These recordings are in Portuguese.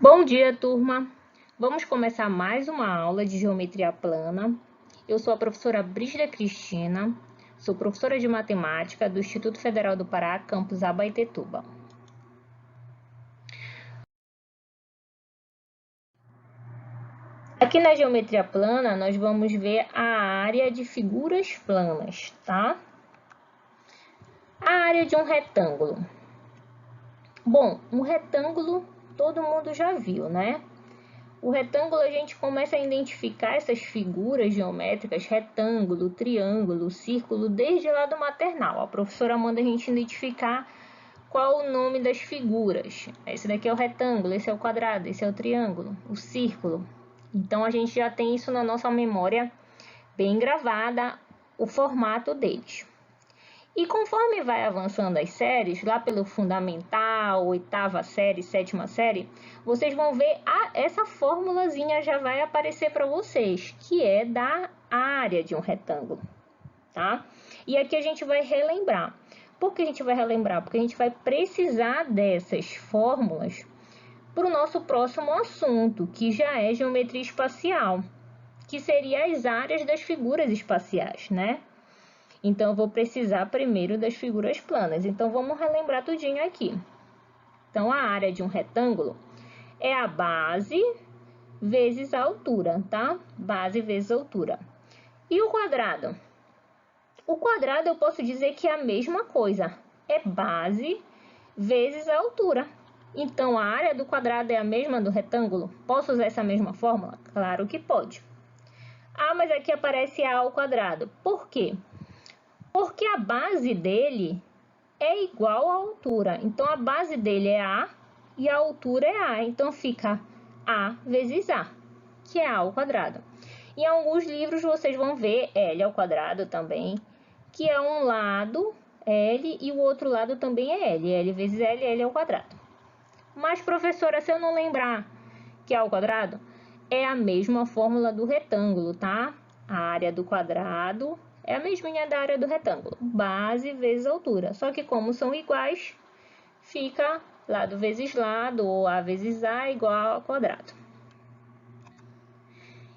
Bom dia, turma! Vamos começar mais uma aula de geometria plana. Eu sou a professora Brígida Cristina, sou professora de matemática do Instituto Federal do Pará, campus Abaetetuba. Aqui na geometria plana, nós vamos ver a área de figuras planas, tá? A área de um retângulo. Bom, um retângulo todo mundo já viu, né? O retângulo, a gente começa a identificar essas figuras geométricas, retângulo, triângulo, círculo, desde lá do maternal. A professora manda a gente identificar qual o nome das figuras. Esse daqui é o retângulo, esse é o quadrado, esse é o triângulo, o círculo. Então, a gente já tem isso na nossa memória bem gravada, o formato deles. E conforme vai avançando as séries, lá pelo fundamental, oitava série, sétima série, vocês vão ver essa formulazinha já vai aparecer para vocês, que é da área de um retângulo, tá? E aqui a gente vai relembrar. Por que a gente vai relembrar? Porque a gente vai precisar dessas fórmulas para o nosso próximo assunto, que já é geometria espacial, que seria as áreas das figuras espaciais, né? Então, eu vou precisar primeiro das figuras planas. Então, vamos relembrar tudinho aqui. Então, a área de um retângulo é a base vezes a altura, tá? Base vezes a altura. E o quadrado? O quadrado eu posso dizer que é a mesma coisa. É base vezes a altura. Então, a área do quadrado é a mesma do retângulo? Posso usar essa mesma fórmula? Claro que pode. Ah, mas aqui aparece A ao quadrado. Por quê? Porque a base dele é igual à altura. Então, a base dele é A e a altura é A. Então, fica A vezes A, que é A ao quadrado. Em alguns livros, vocês vão ver L ao quadrado também, que é um lado L e o outro lado também é L. L vezes L, L ao quadrado. Mas, professora, se eu não lembrar que A ao quadrado, é a mesma fórmula do retângulo, tá? A área do quadrado é a mesminha da área do retângulo, base vezes altura. Só que como são iguais, fica lado vezes lado, ou A vezes A igual ao quadrado.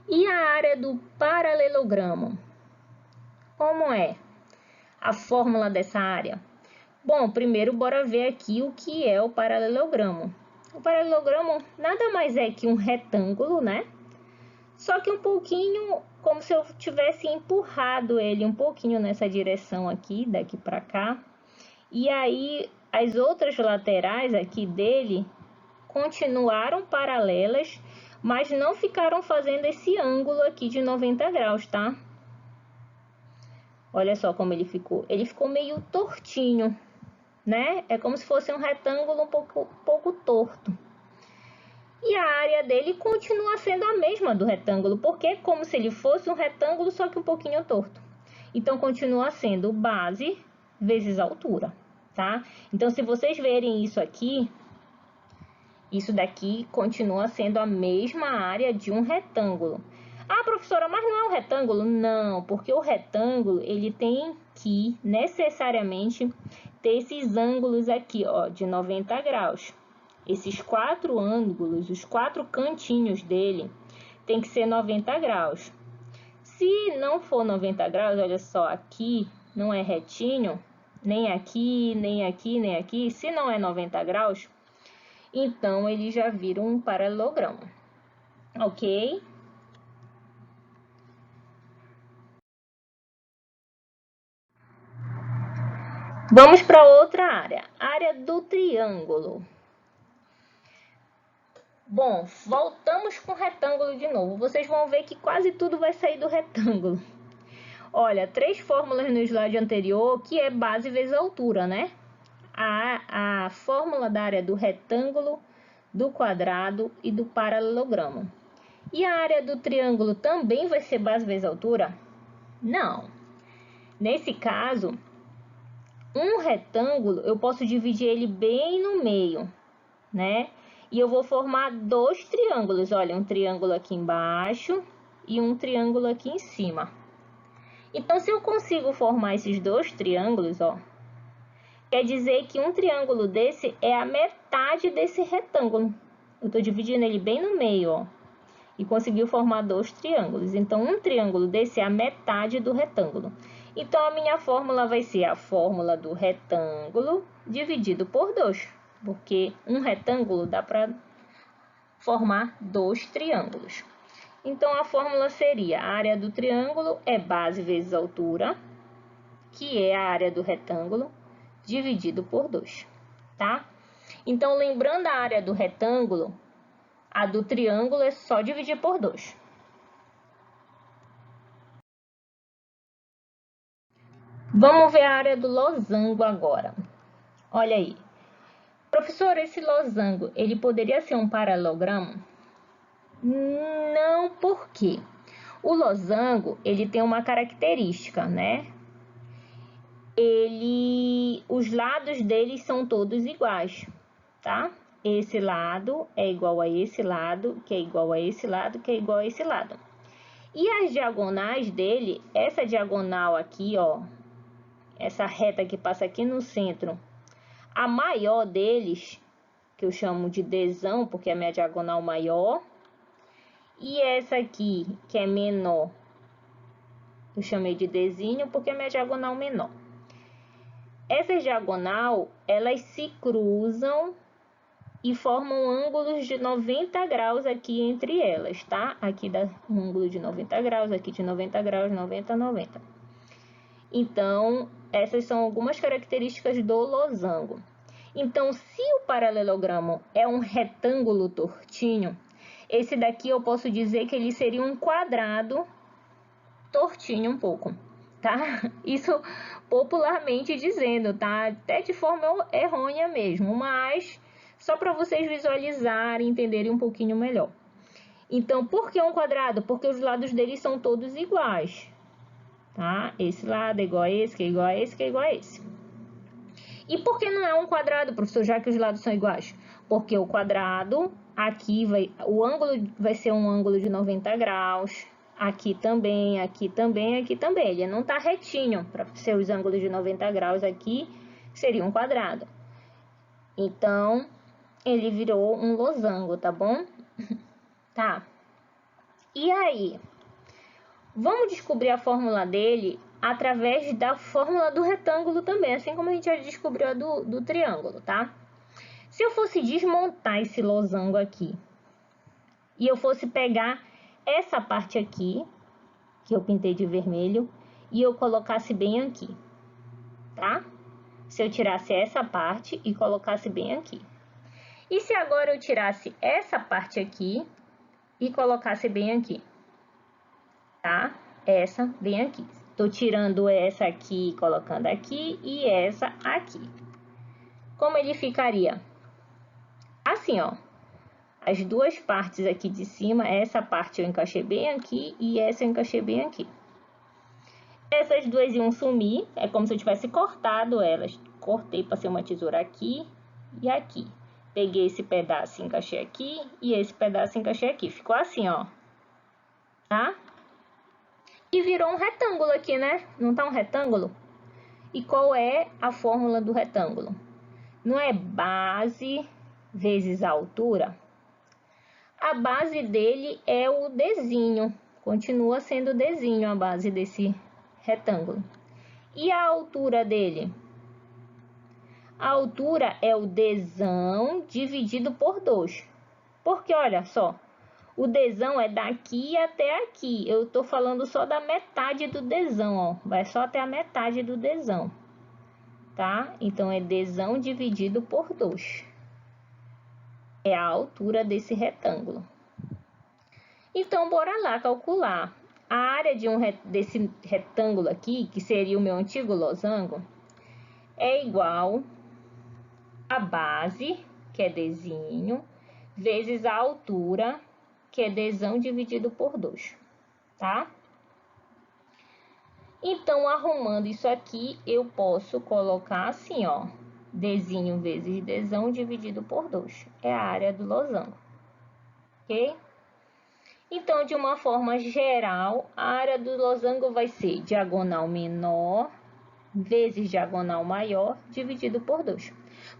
E a área do paralelogramo? Como é a fórmula dessa área? Bom, primeiro bora ver aqui o que é o paralelogramo. O paralelogramo nada mais é que um retângulo, né? Só que um pouquinho, como se eu tivesse empurrado ele um pouquinho nessa direção aqui, daqui para cá. E aí, as outras laterais aqui dele continuaram paralelas, mas não ficaram fazendo esse ângulo aqui de 90 graus, tá? Olha só como ele ficou. Ele ficou meio tortinho, né? É como se fosse um retângulo um pouco torto. E a área dele continua sendo a mesma do retângulo, porque é como se ele fosse um retângulo, só que um pouquinho torto. Então, continua sendo base vezes altura, tá? Então, se vocês verem isso aqui, isso daqui continua sendo a mesma área de um retângulo. Ah, professora, mas não é um retângulo? Não, porque o retângulo, ele tem que necessariamente ter esses ângulos aqui, ó, de 90 graus. Esses quatro ângulos, os quatro cantinhos dele, tem que ser 90 graus. Se não for 90 graus, olha só, aqui não é retinho, nem aqui, nem aqui, nem aqui. Se não é 90 graus, então ele já vira um paralelogramo, ok? Vamos para outra área, área do triângulo. Bom, voltamos com o retângulo de novo. Vocês vão ver que quase tudo vai sair do retângulo. Olha, três fórmulas no slide anterior, que é base vezes altura, né? A fórmula da área do retângulo, do quadrado e do paralelogramo. E a área do triângulo também vai ser base vezes altura? Não. Nesse caso, um retângulo, eu posso dividir ele bem no meio, né? E eu vou formar dois triângulos. Olha, um triângulo aqui embaixo e um triângulo aqui em cima. Então, se eu consigo formar esses dois triângulos, ó, quer dizer que um triângulo desse é a metade desse retângulo. Eu estou dividindo ele bem no meio, ó. E conseguiu formar dois triângulos. Então, um triângulo desse é a metade do retângulo. Então, a minha fórmula vai ser a fórmula do retângulo dividido por 2. Porque um retângulo dá para formar dois triângulos. Então, a fórmula seria: a área do triângulo é base vezes altura, que é a área do retângulo, dividido por 2, tá? Então, lembrando a área do retângulo, a do triângulo é só dividir por 2. Vamos ver a área do losango agora. Olha aí. Professor, esse losango, ele poderia ser um paralelogramo? Não, por quê? O losango, ele tem uma característica, né? Os lados dele são todos iguais, tá? Esse lado é igual a esse lado, que é igual a esse lado, que é igual a esse lado. E as diagonais dele, essa diagonal aqui, ó, essa reta que passa aqui no centro, a maior deles, que eu chamo de Dzão, porque é a minha diagonal maior, e essa aqui, que é menor, eu chamei de Dzinho, porque é a minha diagonal menor. Essas diagonal, elas se cruzam e formam ângulos de 90 graus aqui entre elas, tá? Aqui dá um ângulo de 90 graus, aqui de 90 graus, 90, 90. Então, essas são algumas características do losango. Então, se o paralelogramo é um retângulo tortinho, esse daqui eu posso dizer que ele seria um quadrado tortinho um pouco, tá? Isso popularmente dizendo, tá? Até de forma errônea mesmo, mas só para vocês visualizarem, entenderem um pouquinho melhor. Então, por que um quadrado? Porque os lados dele são todos iguais, tá? Esse lado é igual a esse, que é igual a esse, que é igual a esse. E por que não é um quadrado, professor, já que os lados são iguais? Porque o quadrado, aqui o ângulo vai ser um ângulo de 90 graus, aqui também, aqui também, aqui também. Ele não tá retinho, para ser os ângulos de 90 graus aqui, seria um quadrado. Então, ele virou um losango, tá bom? Tá. E aí? Vamos descobrir a fórmula dele através da fórmula do retângulo também, assim como a gente já descobriu a do triângulo, tá? Se eu fosse desmontar esse losango aqui e eu fosse pegar essa parte aqui, que eu pintei de vermelho, e eu colocasse bem aqui, tá? Se eu tirasse essa parte e colocasse bem aqui. E se agora eu tirasse essa parte aqui e colocasse bem aqui, tá? Essa bem aqui. Tô tirando essa aqui, colocando aqui e essa aqui. Como ele ficaria? Assim, ó. As duas partes aqui de cima, essa parte eu encaixei bem aqui e essa eu encaixei bem aqui. Essas duas iam sumir, é como se eu tivesse cortado elas. Cortei, passei uma tesoura aqui e aqui. Peguei esse pedaço e encaixei aqui e esse pedaço encaixei aqui. Ficou assim, ó. Tá? E virou um retângulo aqui, né? Não tá um retângulo? E qual é a fórmula do retângulo? Não é base vezes a altura? A base dele é o Dzinho. Continua sendo o Dzinho a base desse retângulo. E a altura dele? A altura é o Dzão dividido por 2. Porque, olha só, o Dzão é daqui até aqui. Eu tô falando só da metade do Dzão, ó. Vai só até a metade do Dzão, tá? Então, é Dzão dividido por 2. É a altura desse retângulo. Então, bora lá calcular. A área desse retângulo aqui, que seria o meu antigo losango, é igual a base, que é Dzinho, vezes a altura, que é Dzão dividido por 2, tá? Então, arrumando isso aqui, eu posso colocar assim, ó, Dzinho vezes Dzão dividido por 2. É a área do losango, ok? Então, de uma forma geral, a área do losango vai ser diagonal menor vezes diagonal maior dividido por 2.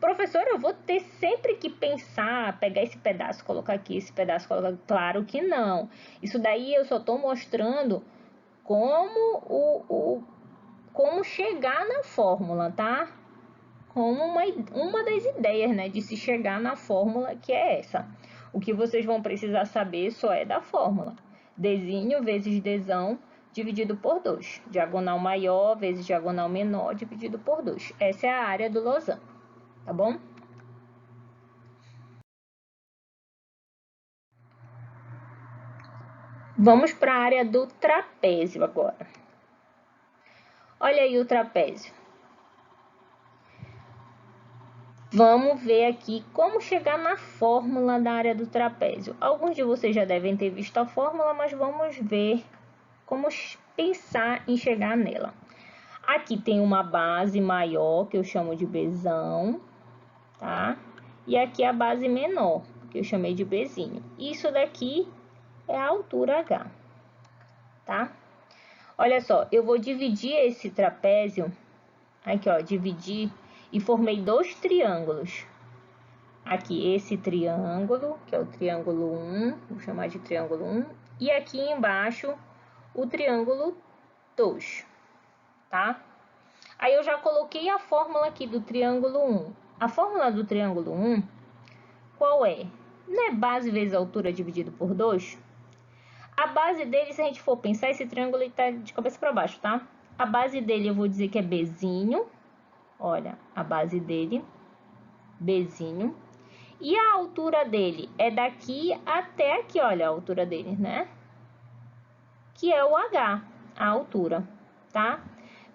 Professora, eu vou ter sempre que pensar, pegar esse pedaço, colocar aqui, esse pedaço, colocar aqui. Claro que não. Isso daí eu só estou mostrando como chegar na fórmula, tá? Como uma das ideias, né, de se chegar na fórmula, que é essa. O que vocês vão precisar saber só é da fórmula. Desinho vezes desão dividido por 2. Diagonal maior vezes diagonal menor dividido por 2. Essa é a área do losango, tá bom? Vamos para a área do trapézio agora. Olha aí o trapézio. Vamos ver aqui como chegar na fórmula da área do trapézio. Alguns de vocês já devem ter visto a fórmula, mas vamos ver como pensar em chegar nela. Aqui tem uma base maior, que eu chamo de Bzão, tá? E aqui a base menor, que eu chamei de Bzinho. Isso daqui é a altura H, tá? Olha só, eu vou dividir esse trapézio, aqui ó, dividir, e formei dois triângulos. Aqui esse triângulo, que é o triângulo 1, vou chamar de triângulo 1, e aqui embaixo o triângulo 2, tá? Aí eu já coloquei a fórmula aqui do triângulo 1. A fórmula do triângulo 1, qual é? Não é base vezes altura dividido por 2? A base dele, se a gente for pensar, esse triângulo está de cabeça para baixo, tá? A base dele eu vou dizer que é Bzinho. Olha, a base dele, Bzinho. E a altura dele é daqui até aqui, olha a altura dele, né? Que é o H, a altura, tá?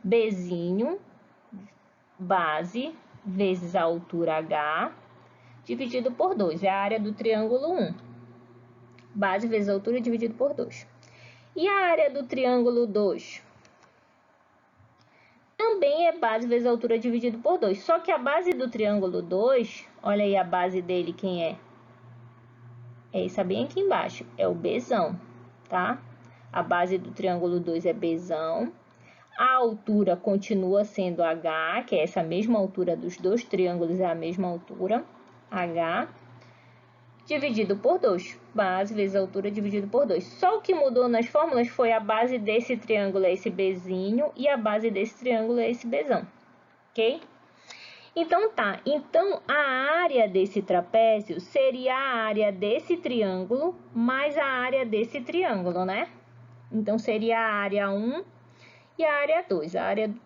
Bzinho, base, vezes a altura H, dividido por 2. É a área do triângulo 1. Base vezes a altura dividido por 2. E a área do triângulo 2? Também é base vezes a altura dividido por 2. Só que a base do triângulo 2, olha aí a base dele, quem é? É essa bem aqui embaixo, é o Bzão, tá? A base do triângulo 2 é Bzão. A altura continua sendo H, que é essa mesma altura dos dois triângulos, é a mesma altura, H, dividido por 2. Base vezes a altura dividido por 2. Só o que mudou nas fórmulas foi a base desse triângulo é esse Bzinho e a base desse triângulo é esse Bzão, ok? Então tá, então a área desse trapézio seria a área desse triângulo mais a área desse triângulo, né? Então seria a área 1 e a área 2.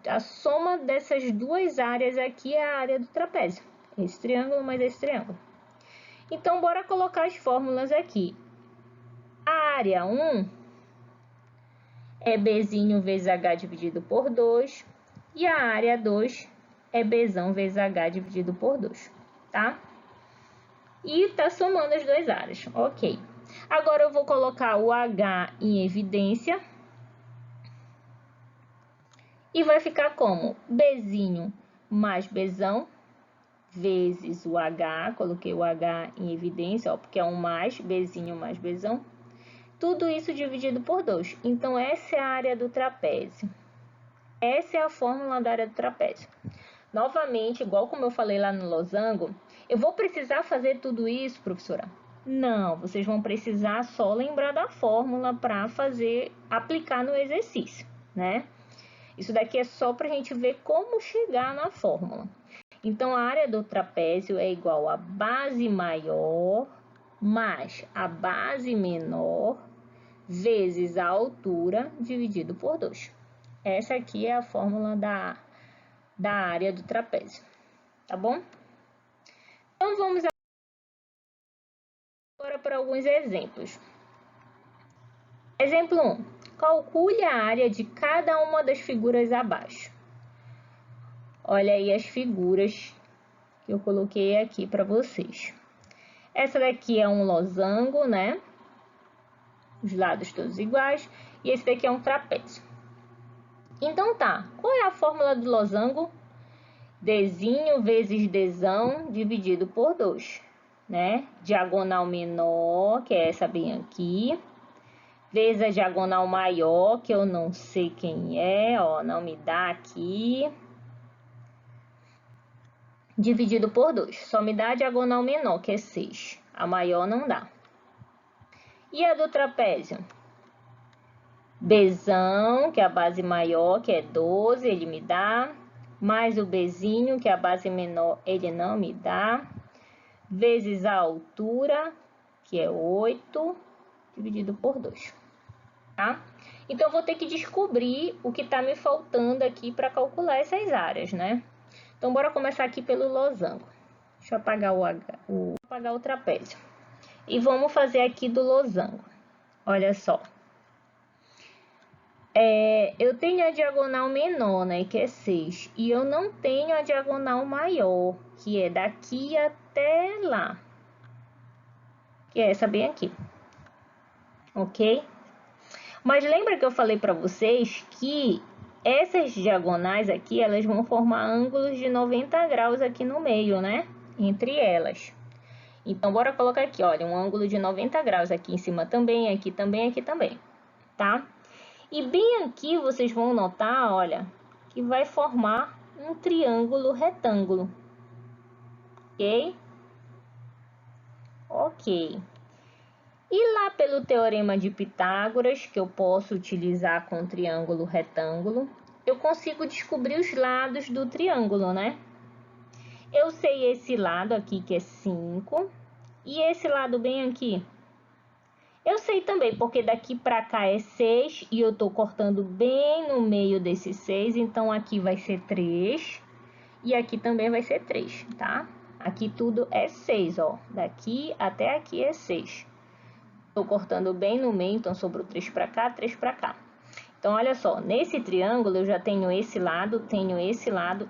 A soma dessas duas áreas aqui é a área do trapézio. Esse triângulo mais esse triângulo. Então, bora colocar as fórmulas aqui. A área 1 é Bzinho vezes H dividido por 2. E a área 2 é Bzão vezes H dividido por 2, tá? E tá somando as duas áreas, ok. Agora, eu vou colocar o H em evidência. E vai ficar como? Bzinho mais Bzão vezes o H, coloquei o H em evidência, ó, porque é um mais, Bzinho mais Bzão. Tudo isso dividido por 2. Então, essa é a área do trapézio. Essa é a fórmula da área do trapézio. Novamente, igual como eu falei lá no losango, eu vou precisar fazer tudo isso, professora? Não, vocês vão precisar só lembrar da fórmula para aplicar no exercício, né? Isso daqui é só para a gente ver como chegar na fórmula. Então, a área do trapézio é igual a base maior mais a base menor vezes a altura dividido por 2. Essa aqui é a fórmula da área do trapézio, tá bom? Então, vamos agora para alguns exemplos. Exemplo 1. Calcule a área de cada uma das figuras abaixo. Olha aí as figuras que eu coloquei aqui para vocês. Essa daqui é um losango, né? Os lados todos iguais. E esse daqui é um trapézio. Então tá, qual é a fórmula do losango? Dzinho vezes dzão dividido por 2, né? Diagonal menor, que é essa bem aqui, vezes a diagonal maior, que eu não sei quem é, ó, não me dá aqui. dividido por 2. Só me dá a diagonal menor, que é 6. A maior não dá. E a do trapézio? Bzão, que é a base maior, que é 12, ele me dá. Mais o Bzinho, que é a base menor, ele não me dá. Vezes a altura, que é 8, dividido por 2. Tá? Então, eu vou ter que descobrir o que está me faltando aqui para calcular essas áreas, né? Então, bora começar aqui pelo losango. Deixa eu apagar apagar o trapézio. E vamos fazer aqui do losango. Olha só. Eu tenho a diagonal menor, né, que é 6. E eu não tenho a diagonal maior, que é daqui até lá. Que é essa bem aqui. Ok? Mas lembra que eu falei para vocês que essas diagonais aqui, elas vão formar ângulos de 90 graus aqui no meio, né? Entre elas. Então, bora colocar aqui, olha, um ângulo de 90 graus aqui em cima também, aqui também, tá? E bem aqui vocês vão notar, olha, que vai formar um triângulo retângulo. Ok? Ok. E lá pelo Teorema de Pitágoras, que eu posso utilizar com triângulo retângulo, eu consigo descobrir os lados do triângulo, né? Eu sei esse lado aqui, que é 5, e esse lado bem aqui. Eu sei também, porque daqui para cá é 6, e eu tô cortando bem no meio desse 6, então aqui vai ser 3, e aqui também vai ser 3, tá? Aqui tudo é 6, ó. Daqui até aqui é 6. Tô cortando bem no meio, então sobrou 3 para cá, 3 para cá. Então, olha só, nesse triângulo eu já tenho esse lado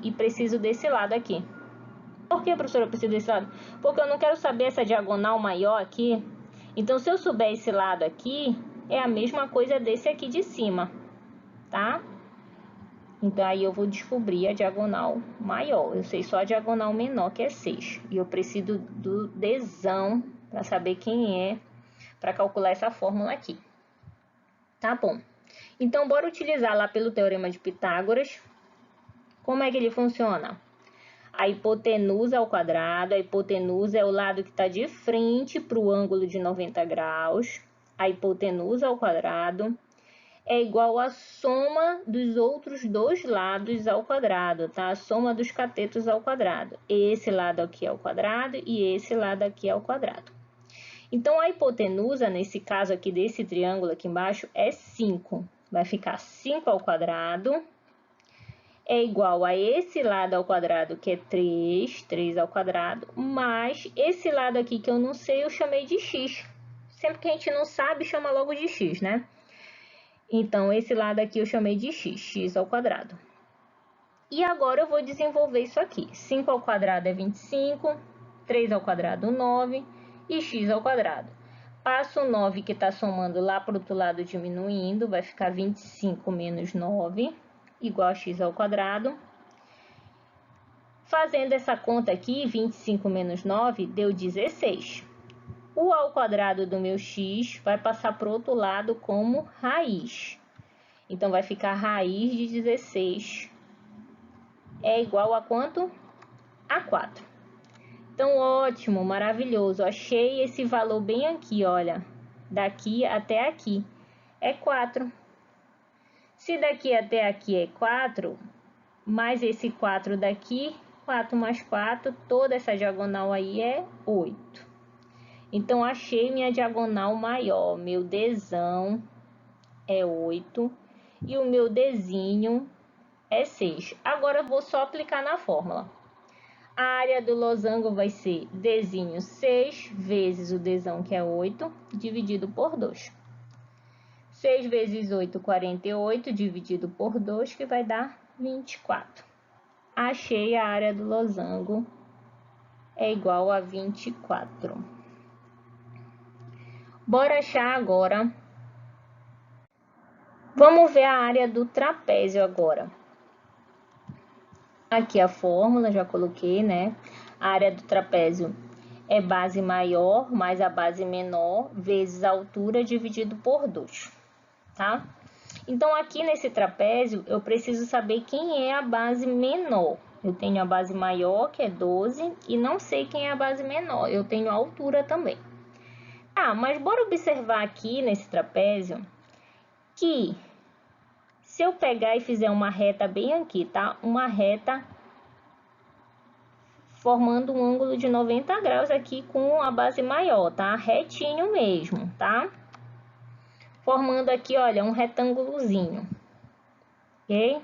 e preciso desse lado aqui. Por que, professora, eu preciso desse lado? Porque eu não quero saber essa diagonal maior aqui. Então, se eu souber esse lado aqui, é a mesma coisa desse aqui de cima, tá? Então, aí eu vou descobrir a diagonal maior. Eu sei só a diagonal menor, que é 6. E eu preciso do Dzão para saber quem é, para calcular essa fórmula aqui. Tá bom. Então, bora utilizar lá pelo Teorema de Pitágoras. Como é que ele funciona? A hipotenusa ao quadrado. A hipotenusa é o lado que está de frente para o ângulo de 90 graus. A hipotenusa ao quadrado é igual à soma dos outros dois lados ao quadrado, tá? A soma dos catetos ao quadrado. Esse lado aqui é ao quadrado e esse lado aqui é ao quadrado. Então, a hipotenusa, nesse caso aqui desse triângulo aqui embaixo, é 5. Vai ficar 5 ao quadrado é igual a esse lado ao quadrado, que é 3 ao quadrado, mais esse lado aqui que eu não sei, eu chamei de x. Sempre que a gente não sabe, chama logo de x, né? Então, esse lado aqui eu chamei de x ao quadrado. E agora eu vou desenvolver isso aqui. 5 ao quadrado é 25, 3 ao quadrado 9 e x ao quadrado. Passo o 9 que está somando lá para o outro lado diminuindo, vai ficar 25 menos 9, igual a x ao quadrado. Fazendo essa conta aqui, 25 menos 9 deu 16. O ao quadrado do meu x vai passar para o outro lado como raiz. Então, vai ficar raiz de 16 é igual a quanto? A 4. Então, ótimo, maravilhoso. Achei esse valor bem aqui, olha. Daqui até aqui é 4. Se daqui até aqui é 4, mais esse 4 daqui, 4 mais 4, toda essa diagonal aí é 8. Então, achei minha diagonal maior. Meu Dzão é 8 e o meu Dzinho é 6. Agora, eu vou só aplicar na fórmula. A área do losango vai ser Dzinho 6 vezes o Dzão, que é 8, dividido por 2. 6 vezes 8, 48, dividido por 2, que vai dar 24. Achei a área do losango é igual a 24. Bora achar agora. Vamos ver a área do trapézio agora. Aqui a fórmula, já coloquei, né? A área do trapézio é base maior mais a base menor vezes a altura dividido por 2, tá? Então, aqui nesse trapézio, eu preciso saber quem é a base menor. Eu tenho a base maior, que é 12, e não sei quem é a base menor. Eu tenho a altura também. Ah, mas bora observar aqui nesse trapézio que se eu pegar e fizer uma reta bem aqui, tá? Uma reta formando um ângulo de 90 graus aqui com a base maior, tá? Retinho mesmo, tá? Formando aqui, olha, um retângulozinho, ok?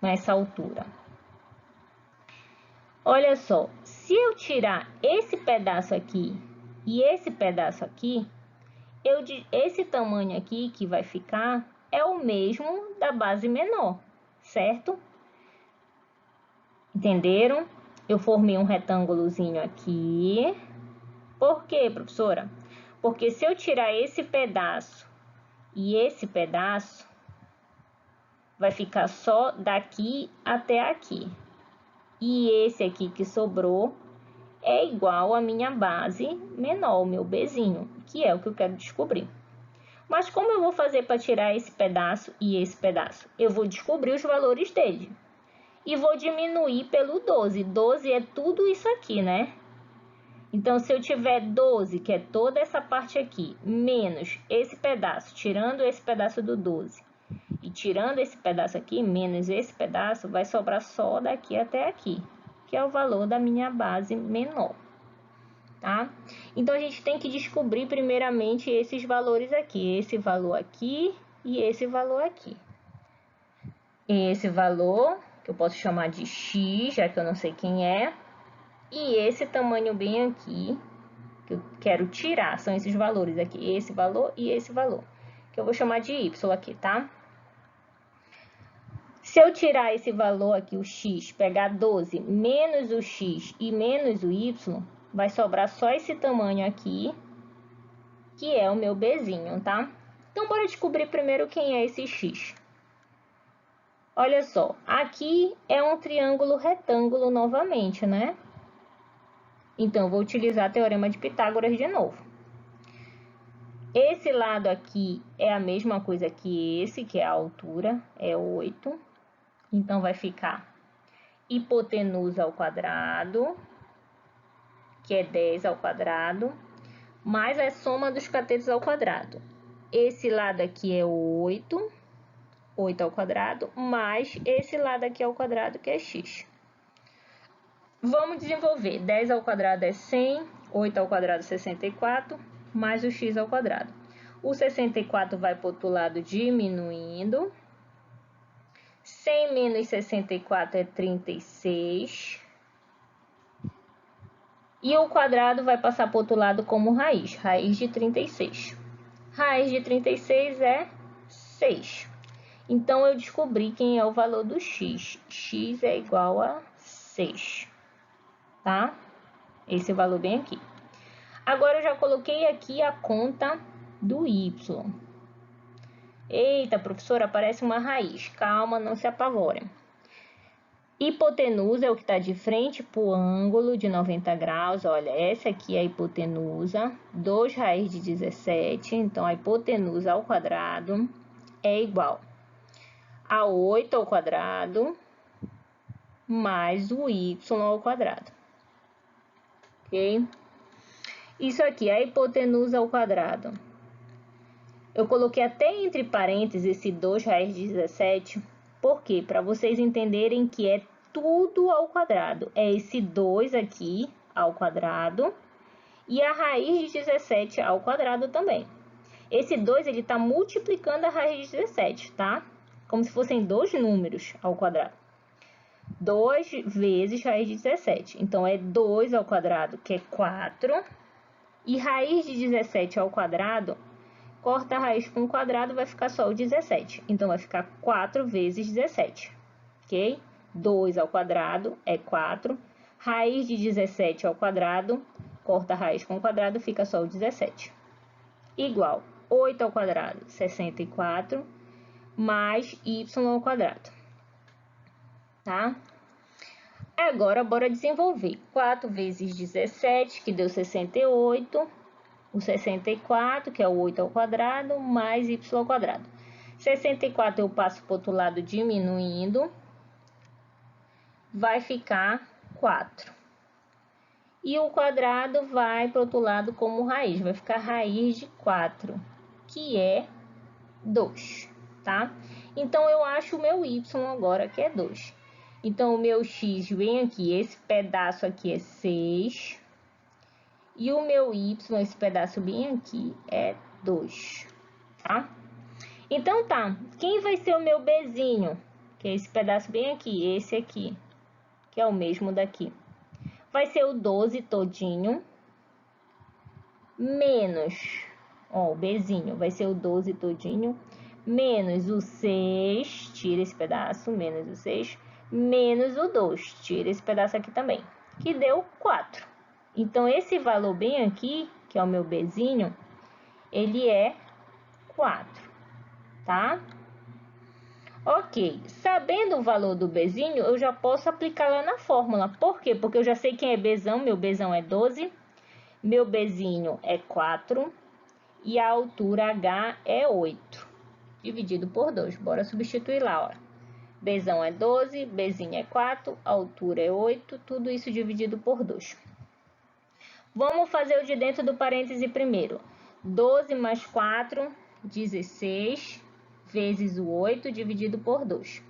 Nessa altura. Olha só, se eu tirar esse pedaço aqui e esse pedaço aqui, esse tamanho aqui que vai ficar é o mesmo da base menor, certo? Entenderam? Eu formei um retângulozinho aqui. Por quê, professora? Porque se eu tirar esse pedaço e esse pedaço, vai ficar só daqui até aqui. E esse aqui que sobrou é igual à minha base menor, o meu Bzinho, que é o que eu quero descobrir. Mas como eu vou fazer para tirar esse pedaço e esse pedaço? Eu vou descobrir os valores dele. E vou diminuir pelo 12. 12 é tudo isso aqui, né? Então, se eu tiver 12, que é toda essa parte aqui, menos esse pedaço, tirando esse pedaço do 12, e tirando esse pedaço aqui, menos esse pedaço, vai sobrar só daqui até aqui, que é o valor da minha base menor, tá? Então, a gente tem que descobrir primeiramente esses valores aqui, esse valor aqui e esse valor aqui. Esse valor, que eu posso chamar de x, já que eu não sei quem é, e esse tamanho bem aqui, que eu quero tirar, são esses valores aqui, esse valor e esse valor, que eu vou chamar de y aqui, tá? Se eu tirar esse valor aqui, o x, pegar 12 menos o x e menos o y, vai sobrar só esse tamanho aqui, que é o meu Bzinho, tá? Então, bora descobrir primeiro quem é esse x. Olha só, aqui é um triângulo retângulo novamente, né? Então, vou utilizar o Teorema de Pitágoras de novo. Esse lado aqui é a mesma coisa que esse, que é a altura, é 8. Então, vai ficar hipotenusa ao quadrado, que é 10 ao quadrado, mais a soma dos catetos ao quadrado. Esse lado aqui é 8 ao quadrado, mais esse lado aqui ao quadrado, que é x. Vamos desenvolver. 10 ao quadrado é 100, 8 ao quadrado é 64, mais o x ao quadrado. O 64 vai para o outro lado diminuindo. 100 menos 64 é 36. E o quadrado vai passar para o outro lado como raiz. Raiz de 36. Raiz de 36 é 6. Então, eu descobri quem é o valor do x. X é igual a 6. Tá? Esse valor bem aqui. Agora, eu já coloquei aqui a conta do y. Eita, professora, aparece uma raiz. Calma, não se apavorem. Hipotenusa é o que está de frente para o ângulo de 90 graus. Olha, essa aqui é a hipotenusa. 2 raiz de 17. Então, a hipotenusa ao quadrado é igual a 8 ao quadrado mais o y ao quadrado. Ok? Isso aqui é a hipotenusa ao quadrado. Eu coloquei até entre parênteses esse 2 raiz de 17. Por quê? Para vocês entenderem que é tudo ao quadrado. É esse 2 aqui ao quadrado e a raiz de 17 ao quadrado também. Esse 2, ele está multiplicando a raiz de 17, tá? Como se fossem dois números ao quadrado. 2 vezes raiz de 17. Então, é 2 ao quadrado, que é 4. E raiz de 17 ao quadrado, corta a raiz com o quadrado, vai ficar só o 17. Então, vai ficar 4 vezes 17, ok? 2 ao quadrado é 4. Raiz de 17 ao quadrado, corta a raiz com o quadrado, fica só o 17. Igual 8 ao quadrado, 64, mais y ao quadrado. Tá? Agora, bora desenvolver. 4 vezes 17, que deu 68. O 64, que é o 8 ao quadrado, mais y ao quadrado. 64 eu passo para o outro lado diminuindo. vai ficar 4. E o quadrado vai para o outro lado como raiz, vai ficar raiz de 4, que é 2, tá? Então, eu acho o meu y agora que é 2. Então, o meu x vem aqui, esse pedaço aqui é 6. E o meu y, esse pedaço bem aqui, é 2, tá? Então, tá. Quem vai ser o meu bzinho? Que é esse pedaço bem aqui, esse aqui, que é o mesmo daqui. Vai ser o 12 todinho, menos, ó, o bzinho vai ser o 12 todinho, menos o 6, tira esse pedaço, menos o 6, menos o 2, tira esse pedaço aqui também, que deu 4. Então, esse valor bem aqui, que é o meu bzinho, ele é 4, tá? Ok, sabendo o valor do bzinho, eu já posso aplicar lá na fórmula. Por quê? Porque eu já sei quem é bzão, meu bzão é 12, meu bzinho é 4 e a altura h é 8, dividido por 2. Bora substituir lá, ó. Bzão é 12, bzinho é 4, a altura é 8, tudo isso dividido por 2. Vamos fazer o de dentro do parêntese primeiro. 12 mais 4, 16, vezes o 8, dividido por 2.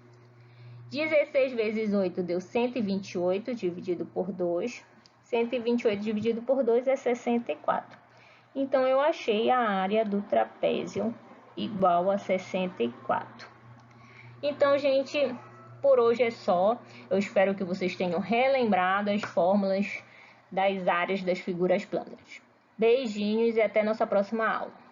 16 vezes 8 deu 128, dividido por 2. 128 dividido por 2 é 64. Então, eu achei a área do trapézio igual a 64. Então, gente, por hoje é só. Eu espero que vocês tenham relembrado as fórmulas das áreas das figuras planas. Beijinhos e até nossa próxima aula.